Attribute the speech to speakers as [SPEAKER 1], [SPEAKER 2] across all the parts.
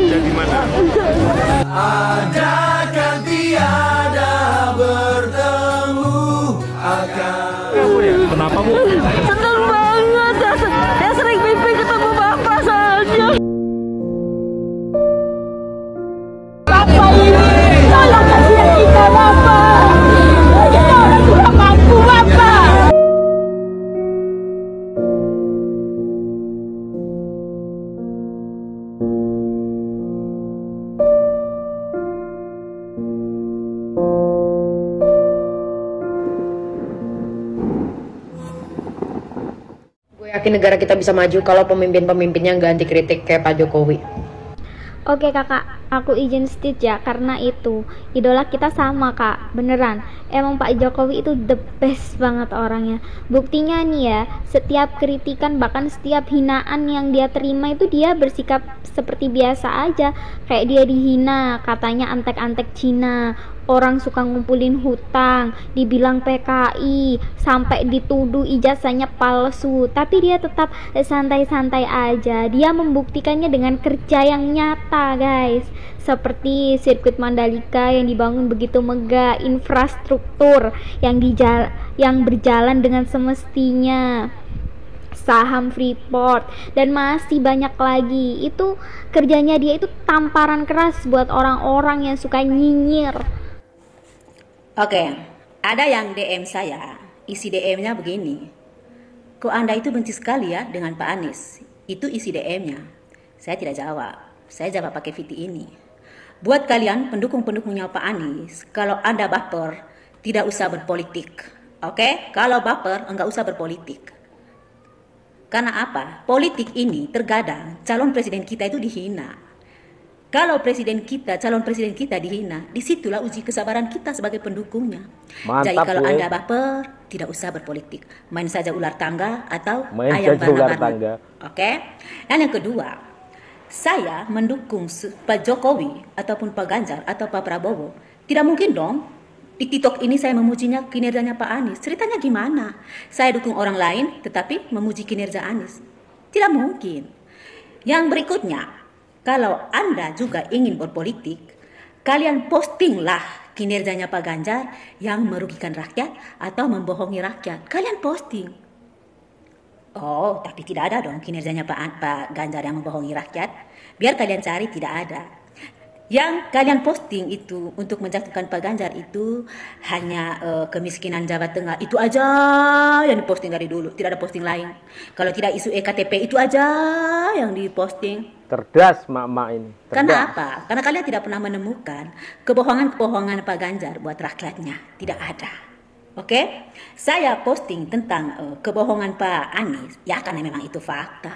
[SPEAKER 1] Jadi mana?
[SPEAKER 2] Adakan tiada bertemu akan.
[SPEAKER 1] Kenapa, Bu?
[SPEAKER 3] Senang banget. Saya sering mimpi ketemu Bapak saja. Bapak ini, tolong kasihan kita, Bapak. Kita orang kurang mampu, Bapak.
[SPEAKER 4] Gue yakin negara kita bisa maju kalau pemimpin-pemimpinnya nggak anti kritik kayak Pak Jokowi.
[SPEAKER 5] Oke kakak, aku izin state ya, karena itu idola kita sama kak, beneran. Emang Pak Jokowi itu the best banget orangnya. Buktinya nih ya, setiap kritikan bahkan setiap hinaan yang dia terima itu dia bersikap seperti biasa aja. Kayak dia dihina, katanya antek-antek Cina, orang suka ngumpulin hutang, dibilang PKI, sampai dituduh ijazahnya palsu, tapi dia tetap santai-santai aja. Dia membuktikannya dengan kerja yang nyata guys, seperti sirkuit Mandalika yang dibangun begitu megah, infrastruktur yang berjalan dengan semestinya, saham Freeport, dan masih banyak lagi. Itu kerjanya dia itu tamparan keras buat orang-orang yang suka nyinyir.
[SPEAKER 6] Oke, ada yang DM saya, isi DM-nya begini. Kok Anda itu benci sekali ya dengan Pak Anies? Itu isi DM-nya. Saya tidak jawab, saya jawab pakai VT ini. Buat kalian pendukung-pendukungnya Pak Anies, kalau Anda baper, tidak usah berpolitik. Oke, kalau baper, enggak usah berpolitik. Karena apa? Politik ini terkadang calon presiden kita itu dihina. Kalau calon presiden kita dihina, disitulah uji kesabaran kita sebagai pendukungnya.
[SPEAKER 7] Mantap,
[SPEAKER 6] jadi kalau
[SPEAKER 7] Bu.
[SPEAKER 6] Anda baper, tidak usah berpolitik. Main saja ular tangga atau
[SPEAKER 7] Main
[SPEAKER 6] ayam
[SPEAKER 7] saja ular
[SPEAKER 6] barna-barna.
[SPEAKER 7] tangga.
[SPEAKER 6] Oke? Dan yang kedua, saya mendukung Pak Jokowi ataupun Pak Ganjar atau Pak Prabowo. Tidak mungkin dong di TikTok ini saya memujinya kinerjanya Pak Anies. Ceritanya gimana? Saya dukung orang lain tetapi memuji kinerja Anies. Tidak mungkin. Yang berikutnya, kalau Anda juga ingin berpolitik, kalian postinglah kinerjanya Pak Ganjar yang merugikan rakyat atau membohongi rakyat. Kalian posting. Oh, tapi tidak ada dong kinerjanya Pak Ganjar yang membohongi rakyat. Biar kalian cari, tidak ada. Yang kalian posting itu untuk menjatuhkan Pak Ganjar itu hanya kemiskinan Jawa Tengah. Itu aja yang diposting dari dulu. Tidak ada posting lain. Kalau tidak isu EKTP itu aja yang diposting.
[SPEAKER 7] Cerdas mak-mak ini. Cerdas.
[SPEAKER 6] Karena apa? Karena kalian tidak pernah menemukan kebohongan-kebohongan Pak Ganjar buat rakyatnya. Tidak ada. Oke? Saya posting tentang kebohongan Pak Anies. Ya karena memang itu fakta.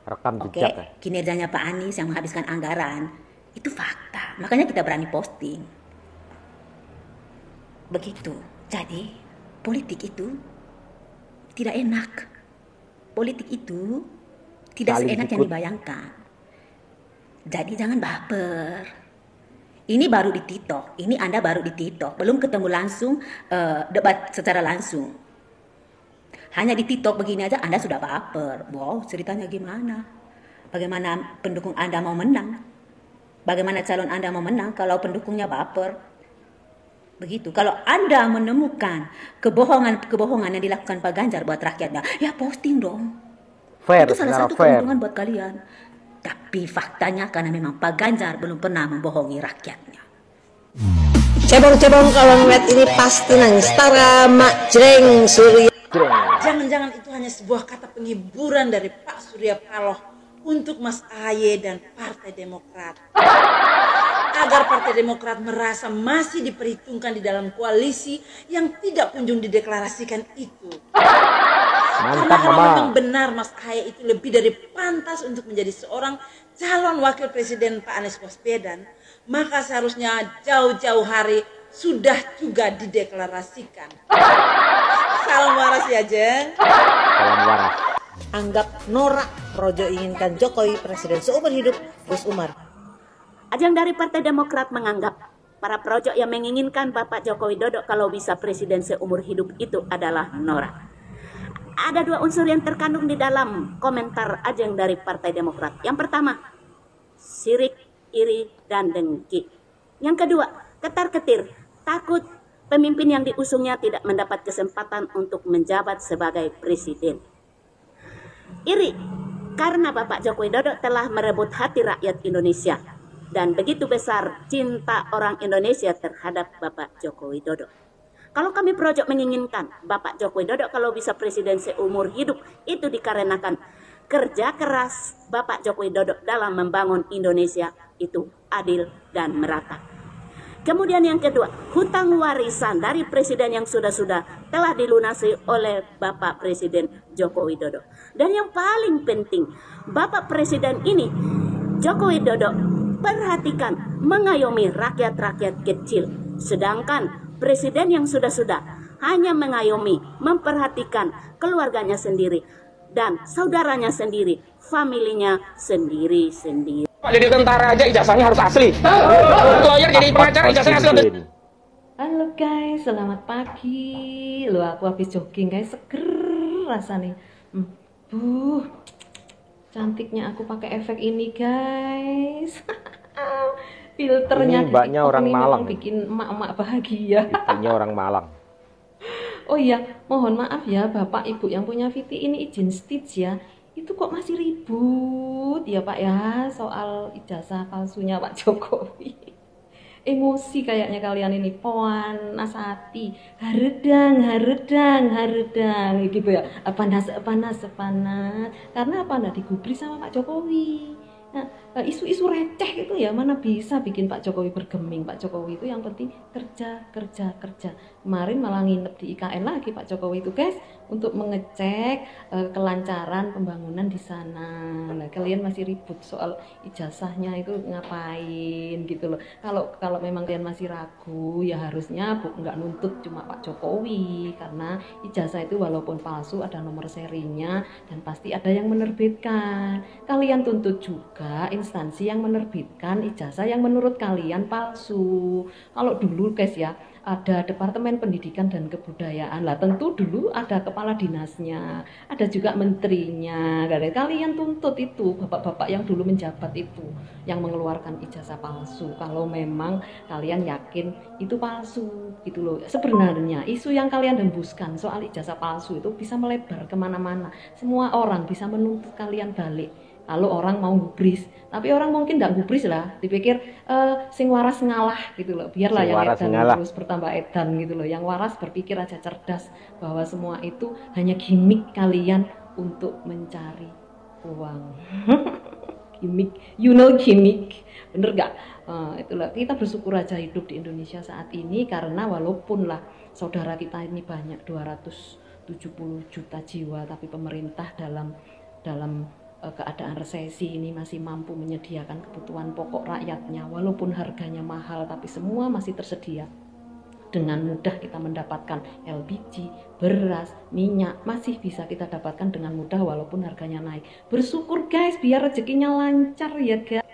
[SPEAKER 7] Rekam
[SPEAKER 6] Oke?
[SPEAKER 7] jejak ya.
[SPEAKER 6] Kinerjanya Pak Anies yang menghabiskan anggaran. Itu fakta. Makanya kita berani posting. Begitu. Jadi, politik itu tidak enak. Politik itu tidak
[SPEAKER 7] Saling
[SPEAKER 6] seenak yang
[SPEAKER 7] ikut.
[SPEAKER 6] dibayangkan. Jadi jangan baper. Ini baru di TikTok. Ini Anda baru di TikTok. Belum ketemu langsung debat secara langsung. Hanya di TikTok begini aja Anda sudah baper. Wow, ceritanya gimana? Bagaimana pendukung Anda mau menang? Bagaimana calon Anda mau menang kalau pendukungnya baper? Begitu. Kalau Anda menemukan kebohongan yang dilakukan Pak Ganjar buat rakyatnya, ya posting dong.
[SPEAKER 7] Fair,
[SPEAKER 6] Itu salah
[SPEAKER 7] secara
[SPEAKER 6] satu
[SPEAKER 7] fair.
[SPEAKER 6] keuntungan buat kalian. Tapi faktanya karena memang Pak Ganjar belum pernah membohongi rakyatnya.
[SPEAKER 8] Cebong-cebong kalau ngeliat ini pasti nangis. Tara Mak Jreng Surya.
[SPEAKER 9] Jangan-jangan itu hanya sebuah kata penghiburan dari Pak Surya Paloh untuk Mas Ahaye dan Partai Demokrat. Agar Partai Demokrat merasa masih diperhitungkan di dalam koalisi yang tidak kunjung dideklarasikan itu. Karena kalau memang benar Mas Ahaye itu lebih dari pantas untuk menjadi seorang calon wakil presiden Pak Anies Baswedan, maka seharusnya jauh-jauh hari sudah juga dideklarasikan. Salam waras ya, Jeng.
[SPEAKER 7] Salam waras.
[SPEAKER 8] Anggap norak Projo inginkan Jokowi presiden seumur hidup Gus Umar.
[SPEAKER 10] Ajang dari Partai Demokrat menganggap para projo yang menginginkan Bapak Joko Widodo kalau bisa presiden seumur hidup itu adalah norak. ada 2 unsur yang terkandung di dalam komentar Ajeng dari Partai Demokrat. Yang pertama, sirik, iri, dan dengki. Yang kedua, ketar-ketir, takut pemimpin yang diusungnya tidak mendapat kesempatan untuk menjabat sebagai presiden. Iri, karena Bapak Joko Widodo telah merebut hati rakyat Indonesia. Dan begitu besar cinta orang Indonesia terhadap Bapak Joko Widodo. Kalau kami Projo menginginkan Bapak Joko Widodo kalau bisa presiden seumur hidup, itu dikarenakan kerja keras Bapak Joko Widodo dalam membangun Indonesia itu adil dan merata. Kemudian yang kedua, hutang warisan dari presiden yang sudah-sudah telah dilunasi oleh Bapak Presiden Joko Widodo. Dan yang paling penting, Bapak Presiden ini, Joko Widodo, perhatikan mengayomi rakyat-rakyat kecil. Sedangkan presiden yang sudah-sudah hanya mengayomi, memperhatikan keluarganya sendiri dan saudaranya sendiri, familinya sendiri-sendiri.
[SPEAKER 11] Jadi tentara aja ijazahnya harus asli. Lawyer jadi pengacara ijazahnya asli.
[SPEAKER 12] Halo guys, selamat pagi. Loh, aku habis jogging guys, seger rasanya. Cantiknya aku pakai efek ini guys. Filternya
[SPEAKER 7] ini mbaknya orang Malang,
[SPEAKER 12] bikin emak-emak bahagia.
[SPEAKER 7] Ibunya orang Malang.
[SPEAKER 12] Oh iya, mohon maaf ya Bapak Ibu yang punya VT ini izin stitch ya. Itu kok masih ribut ya Pak ya soal ijazah palsunya Pak Jokowi. Emosi kayaknya kalian ini, panas hati, haredang gitu ya. Panas. Karena apa, nggak digubris sama Pak Jokowi. Nah, isu-isu receh itu ya mana bisa bikin Pak Jokowi bergeming. Pak Jokowi itu yang penting kerja. Kemarin malah nginep di IKN lagi Pak Jokowi itu guys untuk mengecek kelancaran pembangunan di sana. Nah, kalian masih ribut soal ijazahnya itu ngapain gitu loh. Kalau memang kalian masih ragu ya harusnya nggak nuntut cuma Pak Jokowi, karena ijazah itu walaupun palsu ada nomor serinya dan pasti ada yang menerbitkan. Kalian tuntut juga instansi yang menerbitkan ijazah yang menurut kalian palsu. Kalau dulu guys ya ada Departemen Pendidikan dan Kebudayaan lah, tentu dulu ada kepala dinasnya, ada juga menterinya. Kalian tuntut itu bapak-bapak yang dulu menjabat itu yang mengeluarkan ijazah palsu kalau memang kalian yakin itu palsu gitu loh. Sebenarnya isu yang kalian hembuskan soal ijazah palsu itu bisa melebar kemana-mana, semua orang bisa menuntut kalian balik kalau orang mau gubris. Tapi orang mungkin nggak gubris lah, dipikir sing waras ngalah gitu loh, biarlah yang edan terus bertambah edan gitu loh. Yang waras berpikir aja cerdas bahwa semua itu hanya gimmick kalian untuk mencari uang. Gimmick, you know gimmick, bener gak? Itulah, kita bersyukur aja hidup di Indonesia saat ini, karena walaupun lah saudara kita ini banyak 270 juta jiwa, tapi pemerintah dalam keadaan resesi ini masih mampu menyediakan kebutuhan pokok rakyatnya. Walaupun harganya mahal, tapi semua masih tersedia. Dengan mudah kita mendapatkan LPG, beras, minyak, masih bisa kita dapatkan dengan mudah walaupun harganya naik. Bersyukur guys, biar rezekinya lancar ya guys.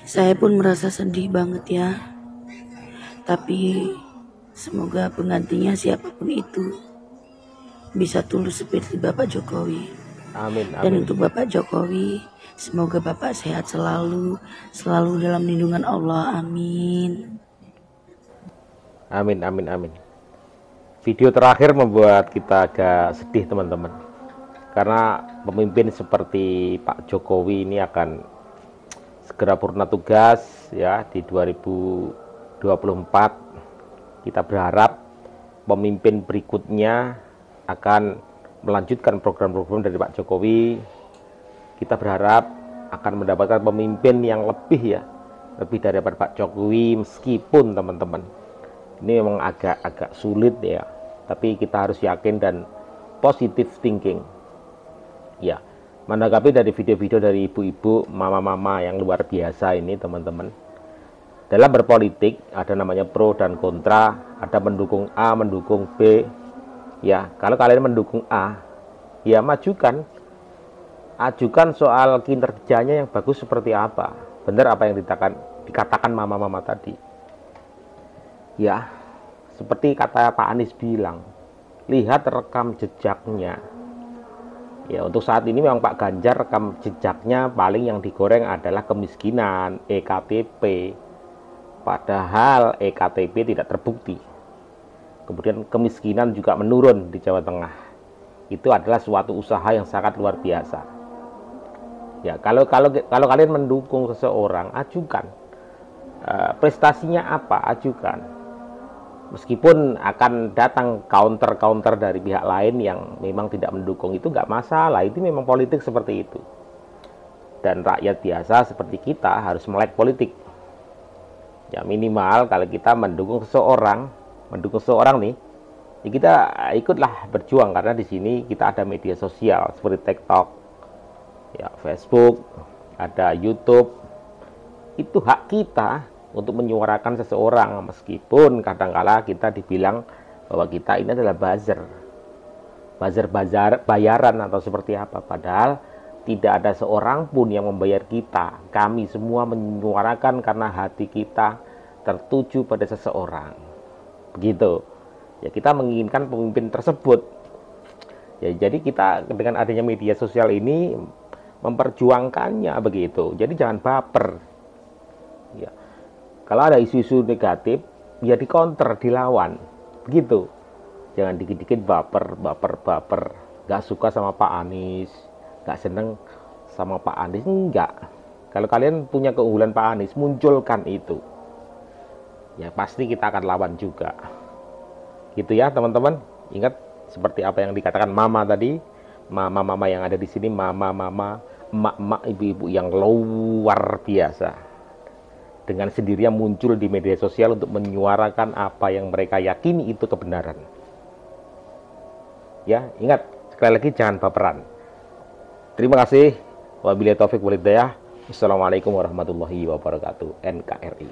[SPEAKER 13] Saya pun merasa sedih banget ya. Tapi semoga penggantinya siapapun itu bisa tulus seperti Bapak Jokowi.
[SPEAKER 7] Amin.
[SPEAKER 13] Dan untuk Bapak Jokowi, semoga Bapak sehat selalu dalam lindungan Allah. Amin.
[SPEAKER 7] Amin. Video terakhir membuat kita agak sedih teman-teman, karena pemimpin seperti Pak Jokowi ini akan segera purna tugas ya di 2024. Kita berharap pemimpin berikutnya akan melanjutkan program-program dari Pak Jokowi. Kita berharap akan mendapatkan pemimpin yang lebih daripada Pak Jokowi, meskipun teman-teman ini memang agak sulit ya, tapi kita harus yakin dan positive thinking ya. Menanggapi dari video-video dari ibu-ibu, mama-mama yang luar biasa ini teman-teman, dalam berpolitik ada namanya pro dan kontra, ada mendukung A, mendukung B ya. Kalau kalian mendukung A ya ajukan soal kinerjanya yang bagus seperti apa, benar apa yang dikatakan mama-mama tadi ya. seperti kata Pak Anies bilang, lihat rekam jejaknya. Ya, untuk saat ini memang Pak Ganjar rekam jejaknya paling yang digoreng adalah kemiskinan, EKTP. Padahal EKTP tidak terbukti. Kemudian kemiskinan juga menurun di Jawa Tengah. Itu adalah suatu usaha yang sangat luar biasa. Ya, kalau kalian mendukung seseorang, ajukan. Prestasinya apa? Ajukan. Meskipun akan datang counter-counter dari pihak lain yang memang tidak mendukung, itu nggak masalah. Itu memang politik seperti itu. Dan rakyat biasa seperti kita harus melek politik. Ya minimal kalau kita mendukung seseorang nih, ya kita ikutlah berjuang, karena di sini kita ada media sosial seperti TikTok, ya Facebook, ada YouTube. Itu hak kita untuk menyuarakan seseorang, meskipun kadang-kala kita dibilang bahwa kita ini adalah buzzer bayaran atau seperti apa, padahal tidak ada seorang pun yang membayar kita. Kami semua menyuarakan karena hati kita tertuju pada seseorang, begitu ya. Kita menginginkan pemimpin tersebut ya, jadi kita dengan adanya media sosial ini memperjuangkannya, begitu. Jadi jangan baper ya. Kalau ada isu-isu negatif, ya dikonter, dilawan, begitu. Jangan dikit-dikit baper. Gak suka sama Pak Anies, gak seneng sama Pak Anies, enggak. Kalau kalian punya keunggulan Pak Anies, munculkan itu. Ya pasti kita akan lawan juga. Gitu ya teman-teman. Ingat seperti apa yang dikatakan Mama tadi, mama-mama yang ada di sini, mama-mama, emak-emak, ibu-ibu yang luar biasa. Dengan sendirinya muncul di media sosial untuk menyuarakan apa yang mereka yakini itu kebenaran. Ya, ingat, sekali lagi jangan baperan. Terima kasih. Wabillahi taufik wal hidayah. Wassalamualaikum warahmatullahi wabarakatuh. NKRI.